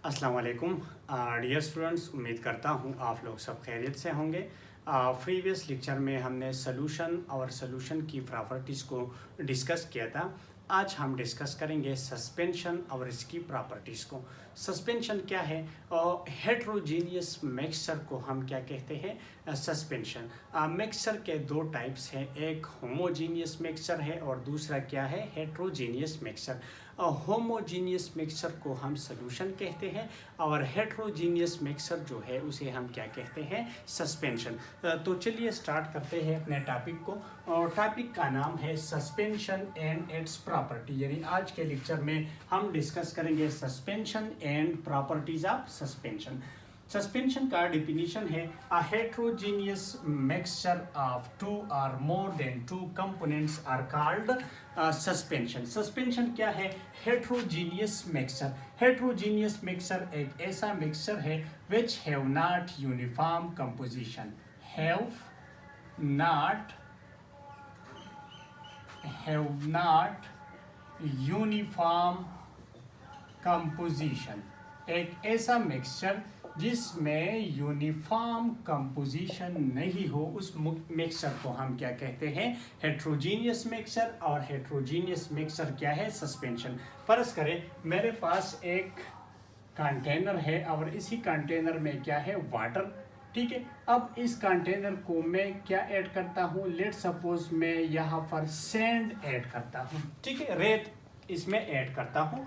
अस्सलाम वालेकुम dear students, उम्मीद करता हूँ आप लोग सब खैरियत से होंगे। प्रीवियस लेक्चर में हमने सोल्यूशन की प्रॉपर्टीज़ को डिस्कस किया था। आज हम डिस्कस करेंगे सस्पेंशन और इसकी प्रॉपर्टीज़ को। सस्पेंशन क्या है और हेट्रोजीनियस मिक्सचर को हम क्या कहते हैं, सस्पेंशन। मिक्सचर के दो टाइप्स हैं, एक होमोजीनियस मिक्सचर है और दूसरा क्या है, हेट्रोजीनियस मिक्सचर। होमोजीनियस मिक्सचर को हम सोल्यूशन कहते हैं और हेट्रोजीनियस मिक्सचर जो है उसे हम क्या कहते हैं, सस्पेंशन। तो चलिए स्टार्ट करते हैं अपने टॉपिक को। और टॉपिक का नाम है सस्पेंशन एंड इट्स प्रॉपर्टी, यानी आज के लेक्चर में हम डिस्कस करेंगे suspension and properties of suspension. Suspension का डिफिनीशन है a heterogeneous mixture of two और more than two components are called suspension. Suspension क्या है, हेट्रोजीनियस मिक्सचर। हेट्रोजीनियस मिक्सचर एक ऐसा मिक्सचर है which have not uniform composition, have not uniform composition. एक ऐसा मिक्सचर जिसमें यूनिफॉर्म कंपोजिशन नहीं हो, उस मिक्सचर को हम क्या कहते हैं, हेट्रोजीनियस मिक्सचर। और हेट्रोजीनियस मिक्सचर क्या है, सस्पेंशन। फर्ज करें मेरे पास एक कंटेनर है और इसी कंटेनर में क्या है, वाटर। ठीक है, अब इस कंटेनर को मैं क्या ऐड करता हूँ, लेट सपोज मैं यहाँ पर सैंड ऐड करता हूँ। ठीक है, रेत इसमें ऐड करता हूँ।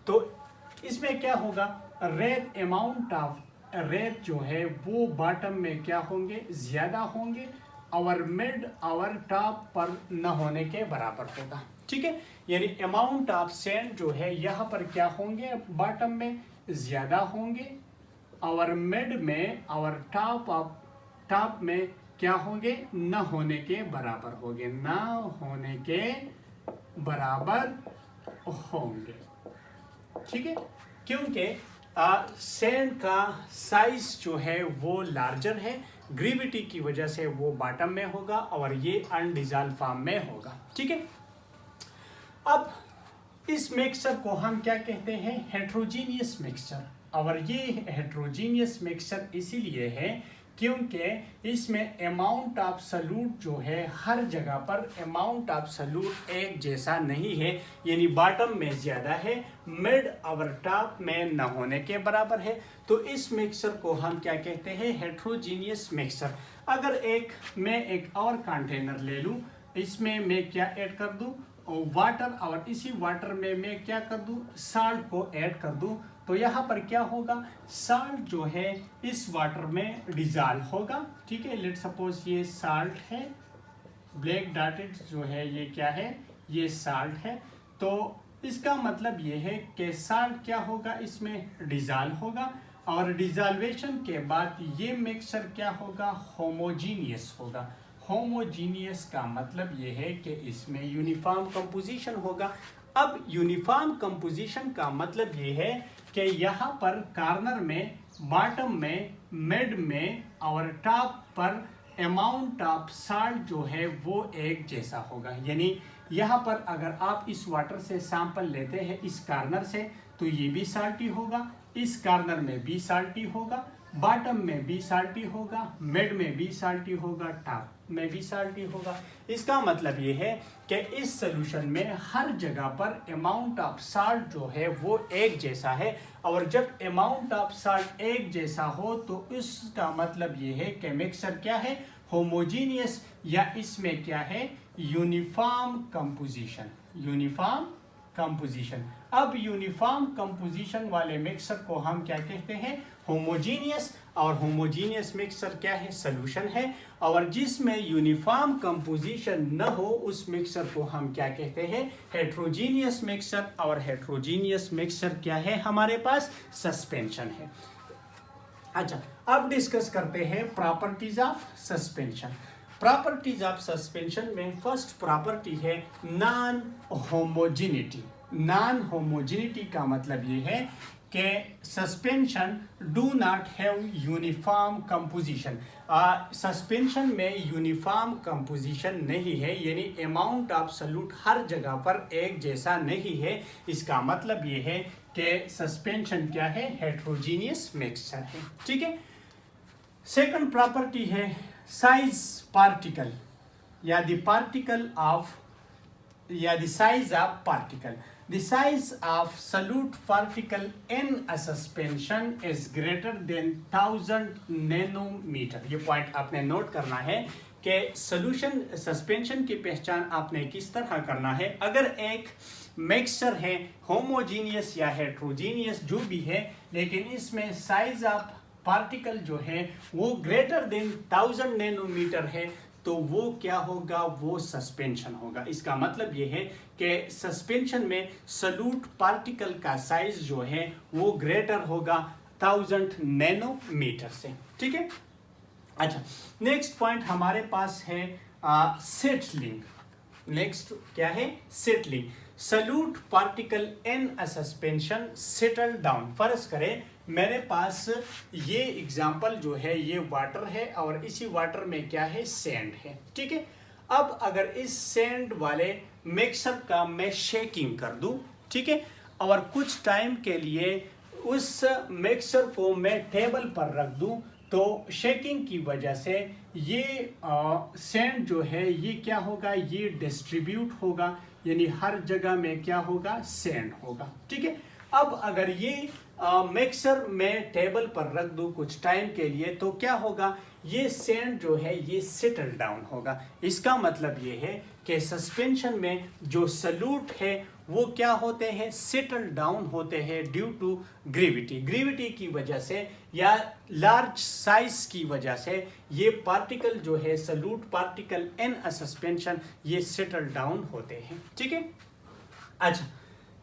तो इसमें क्या होगा, रेत अमाउंट ऑफ रेत जो है वो बॉटम में क्या होंगे, ज़्यादा होंगे और मिड और टॉप पर न होने के बराबर होगा। ठीक है, यानी अमाउंट ऑफ सैंड जो है यहाँ पर क्या होंगे, बॉटम में ज़्यादा होंगे और मिड में और टॉप में क्या होंगे, न होने के बराबर होंगे, न होने के बराबर होंगे। ठीक है, क्योंकि सैंड का साइज जो है वो लार्जर है, ग्रेविटी की वजह से वो बॉटम में होगा और ये अनडिजॉल्व फॉर्म में होगा। ठीक है, अब इस मिक्सचर को हम क्या कहते हैं, हेट्रोजीनियस मिक्सचर। और ये हेट्रोजीनियस मिक्सचर इसीलिए है क्योंकि इसमें अमाउंट ऑफ सॉल्यूट जो है हर जगह पर अमाउंट ऑफ सॉल्यूट एक जैसा नहीं है, यानी बॉटम में ज़्यादा है, मिड और टॉप में न होने के बराबर है। तो इस मिक्सचर को हम क्या कहते हैं, हेट्रोजीनियस मिक्सचर। अगर मैं एक और कंटेनर ले लूँ, इसमें मैं क्या ऐड कर दूँ, वाटर, और इसी वाटर में मैं क्या कर दूँ, साल्ट को ऐड कर दूँ। तो यहाँ पर क्या होगा, साल्ट जो है इस वाटर में डिजॉल्व होगा। ठीक है, लेट सपोज ये साल्ट है, ब्लैक डॉटेड जो है ये क्या है, ये साल्ट है। तो इसका मतलब ये है कि साल्ट क्या होगा, इसमें डिजॉल्व होगा और डिजॉल्वेशन के बाद ये मिक्सचर क्या होगा, होमोजीनियस होगा। होमोजीनियस का मतलब ये है कि इसमें यूनिफॉर्म कंपोजिशन होगा। अब यूनिफॉर्म कंपोजिशन का मतलब ये है कि यहाँ पर कॉर्नर में, बॉटम में, मिड में और टॉप पर अमाउंट ऑफ साल्ट जो है वो एक जैसा होगा। यानी यहाँ पर अगर आप इस वाटर से सैंपल लेते हैं इस कॉर्नर से, तो ये भी साल्टी होगा, इस कॉर्नर में भी साल्टी होगा, बॉटम में भी साल्टी होगा, मिड में भी साल्टी होगा, टॉप में भी साल्टी होगा। इसका मतलब ये है कि इस सॉल्यूशन में हर जगह पर अमाउंट ऑफ साल्ट जो है वो एक जैसा है। और जब अमाउंट ऑफ साल्ट एक जैसा हो तो इसका मतलब ये है कि मिक्सचर क्या है, होमोजीनियस, या इसमें क्या है, यूनिफॉर्म कंपोजिशन। Uniform composition. अब यूनिफॉर्म कंपोजिशन वाले मिक्सचर को हम क्या कहते हैं, होमोजीनियस। और होमोजीनियस मिक्सचर क्या है, सॉल्यूशन है। और जिसमें यूनिफॉर्म कंपोजिशन न हो उस मिक्सचर को हम क्या कहते हैं, हेट्रोजीनियस मिक्सचर। और हेट्रोजीनियस मिक्सचर क्या है, हमारे पास सस्पेंशन है। अच्छा, अब डिस्कस करते हैं properties of suspension. Properties of suspension में फर्स्ट प्रॉपर्टी है नॉन होमोजिनिटी। नॉन होमोजिनिटी का मतलब ये है कि suspension do not have uniform composition. Suspension में यूनिफॉर्म कंपोजिशन नहीं है, यानी अमाउंट ऑफ सॉल्यूट हर जगह पर एक जैसा नहीं है। इसका मतलब ये है कि सस्पेंशन क्या है, हेट्रोजीनियस मिक्सचर है। ठीक है। सेकंड प्रॉपर्टी है साइज पार्टिकल या द पार्टिकल ऑफ या the size of particle. The size of solute particle in a suspension is greater than 1000 nanometer. ये पॉइंट आपने नोट करना है कि सोल्यूशन सस्पेंशन की पहचान आपने किस तरह करना है। अगर एक मिक्सचर है होमोजीनियस या हेट्रोजीनियस जो भी है, लेकिन इसमें साइज ऑफ पार्टिकल जो है वो ग्रेटर देन 1000 नैनोमीटर है, तो वो क्या होगा, वो सस्पेंशन होगा। इसका मतलब ये है कि सस्पेंशन में सल्यूट पार्टिकल का साइज जो है वो ग्रेटर होगा 1000 नैनोमीटर से। ठीक है। अच्छा, नेक्स्ट पॉइंट हमारे पास है सेटलिंग। नेक्स्ट क्या है, settling. Solute particle in a suspension settle down. फर्ज करें मेरे पास ये एग्जाम्पल जो है ये वाटर है और इसी वाटर में क्या है, सैंड है। ठीक है। अब अगर इस सैंड वाले मिक्सर का मैं शेकिंग कर दूं, ठीक है, और कुछ टाइम के लिए उस मिक्सर को मैं टेबल पर रख दूं, तो शेकिंग की वजह से ये सैंड जो है ये क्या होगा, ये डिस्ट्रीब्यूट होगा, यानी हर जगह में क्या होगा, सैंड होगा। ठीक है। अब अगर ये मिक्सर में टेबल पर रख दूं कुछ टाइम के लिए, तो क्या होगा, ये सैंड जो है ये सेटल डाउन होगा। इसका मतलब ये है कि सस्पेंशन में जो सल्यूट है वो क्या होते हैं, सेटल डाउन होते हैं ड्यू टू ग्रेविटी। ग्रेविटी की वजह से या लार्ज साइज की वजह से ये पार्टिकल जो है solute particle in a suspension ये सेटल डाउन होते हैं। ठीक है। अच्छा,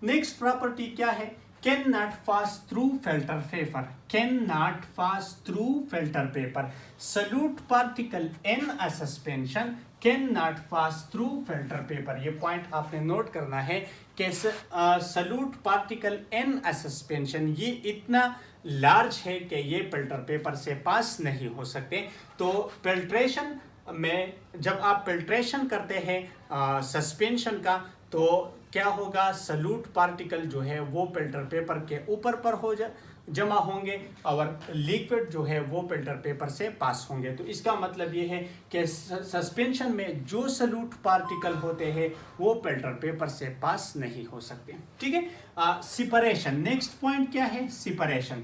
नेक्स्ट प्रॉपर्टी क्या है, can not pass through filter paper. Can not pass through filter paper. Solute particle in a suspension can not pass through filter paper. ये point आपने नोट करना है कि solute particle in a suspension ये इतना large है कि ये फिल्टर पेपर से पास नहीं हो सकते। तो फिल्ट्रेशन में जब आप फिल्ट्रेशन करते हैं सस्पेंशन का, तो क्या होगा, सल्यूट पार्टिकल जो है वो फिल्टर पेपर के ऊपर पर जमा होंगे और लिक्विड जो है वो फिल्टर पेपर से पास होंगे। तो इसका मतलब ये है कि सस्पेंशन में जो सल्यूट पार्टिकल होते हैं वो फिल्टर पेपर से पास नहीं हो सकते। ठीक है। सेपरेशन। नेक्स्ट पॉइंट क्या है, सेपरेशन।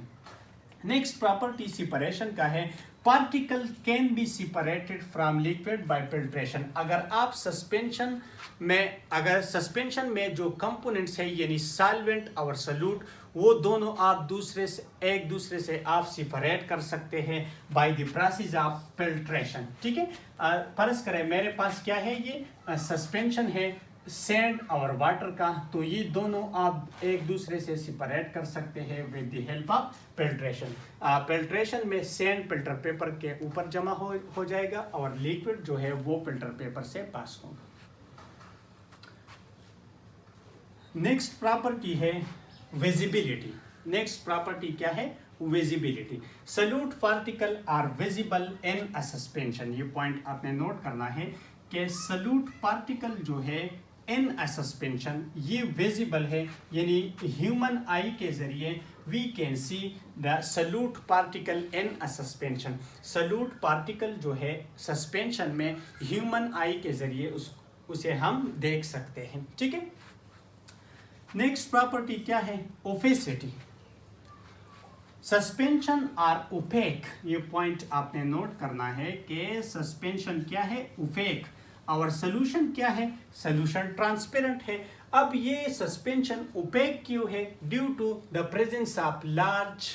नेक्स्ट प्रॉपर्टी सेपरेशन का है, particle can be separated from liquid bye filtration. अगर सस्पेंशन में जो कंपोनेंट्स है यानी सॉल्वेंट और सल्यूट, वो दोनों आप एक दूसरे से आप सेपरेट कर सकते हैं by the process of filtration. ठीक है। फर्ज करें मेरे पास क्या है, ये सस्पेंशन है सैंड और वाटर का, तो ये दोनों आप एक दूसरे से सेपरेट कर सकते हैं with the help of filtration. Filtration में सैंड फिल्टर पेपर के ऊपर जमा हो जाएगा और लिक्विड जो है वो फिल्टर पेपर से पास होगा। नेक्स्ट प्रॉपर्टी है विजिबिलिटी। नेक्स्ट प्रॉपर्टी क्या है, visibility. Solute particle are visible in a suspension. ये पॉइंट आपने नोट करना है कि सल्यूट पार्टिकल जो है इन अ सस्पेंशन ये विजिबल है, यानी ह्यूमन आई के जरिए we can see the solute particle in a suspension. Solute particle जो है सस्पेंशन में ह्यूमन आई के जरिए उसे हम देख सकते हैं। ठीक है। नेक्स्ट प्रॉपर्टी क्या है, ओपेसिटी। Suspension are opaque. ये पॉइंट आपने नोट करना है कि सस्पेंशन क्या है, ओपेक, और सोल्यूशन क्या है, सोल्यूशन ट्रांसपेरेंट है। अब ये सस्पेंशन ओपेक क्यों है, due to the presence of large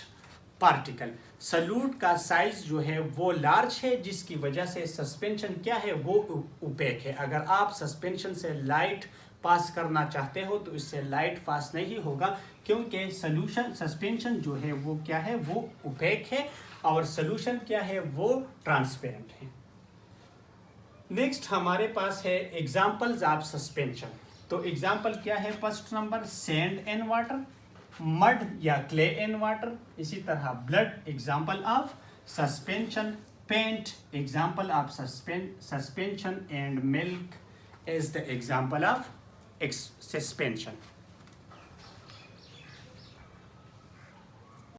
particle. Solute का साइज जो है वो लार्ज है, जिसकी वजह से सस्पेंशन क्या है, वो ओपेक है। अगर आप सस्पेंशन से लाइट पास करना चाहते हो तो इससे लाइट पास नहीं होगा, क्योंकि सस्पेंशन जो है वो क्या है, वो ओपेक है, और सोल्यूशन क्या है, वो ट्रांसपेरेंट है। नेक्स्ट हमारे पास है एग्जाम्पल्स ऑफ सस्पेंशन। तो एग्जाम्पल क्या है, first number sand and water, mud या क्ले एंड वाटर, इसी तरह blood example of suspension, paint example of suspension, and milk is the example of suspension.